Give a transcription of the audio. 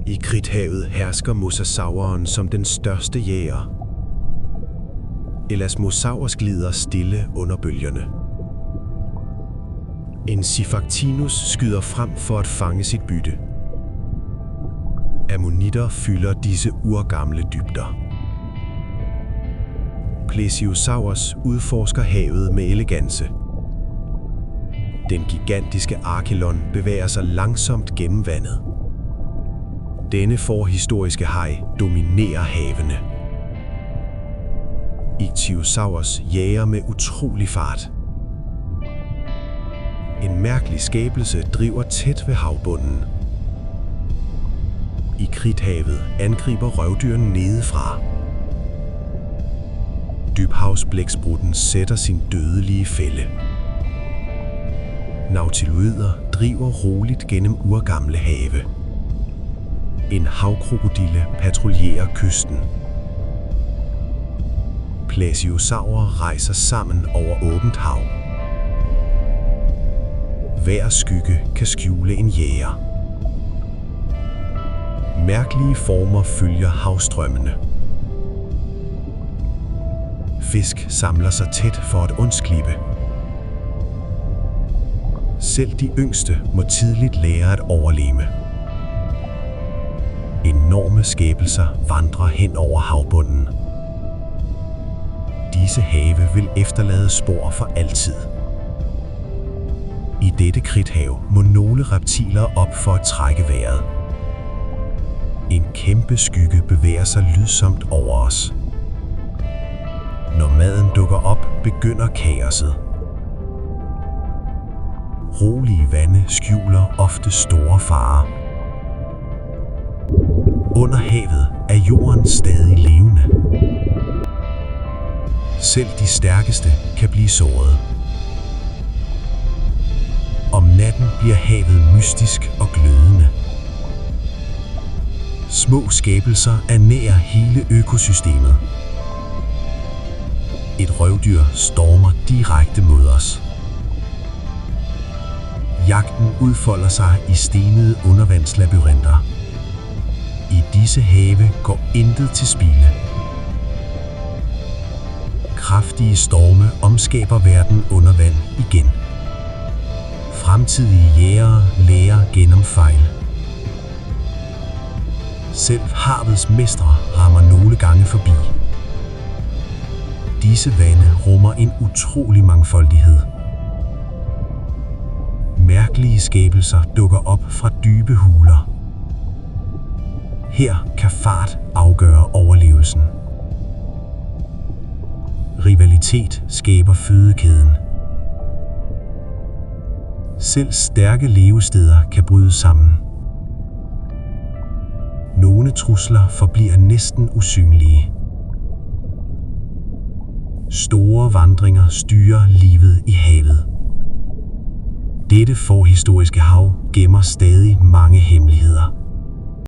I Kridthavet hersker mosasauren som den største jæger. Elasmosaurus glider stille under bølgerne. En Sifactinus skyder frem for at fange sit bytte. Ammonitter fylder disse urgamle dybder. Plesiosaurus udforsker havet med elegance. Den gigantiske Archelon bevæger sig langsomt gennem vandet. Denne forhistoriske haj dominerer havene. Ichthyosaurus jager med utrolig fart. En mærkelig skabelse driver tæt ved havbunden. I Kridthavet angriber røvdyrene nedefra. Dybhavsblæksprutten sætter sin dødelige fælde. Nautiloider driver roligt gennem urgamle have. En havkrokodille patruljerer kysten. Plesiosaurer rejser sammen over åbent hav. Hver skygge kan skjule en jæger. Mærkelige former følger havstrømmene. Fisk samler sig tæt for at undsklippe. Selv de yngste må tidligt lære at overleve. Enorme skabelser vandrer hen over havbunden. Disse have vil efterlade spor for altid. I dette kridthav må nogle reptiler op for at trække vejret. En kæmpe skygge bevæger sig lydsomt over os. Når maden dukker op, begynder kaoset. Rolige vande skjuler ofte store farer. Under havet er jorden stadig levende. Selv de stærkeste kan blive såret. Om natten bliver havet mystisk og glødende. Små skabelser ernærer hele økosystemet. Et røvdyr stormer direkte mod os. Jagten udfolder sig i stenede undervandslabyrinter. I disse have går intet til spilde. Kraftige storme omskaber verden under vand igen. Fremtidige jægere lærer gennem fejl. Selv havets mestre rammer nogle gange forbi. Disse vande rummer en utrolig mangfoldighed. Mærkelige skabelser dukker op fra dybe huler. Her kan fart afgøre overlevelsen. Rivalitet skaber fødekæden. Selv stærke levesteder kan bryde sammen. Nogle trusler forbliver næsten usynlige. Store vandringer styrer livet i havet. Dette forhistoriske hav gemmer stadig mange hemmeligheder.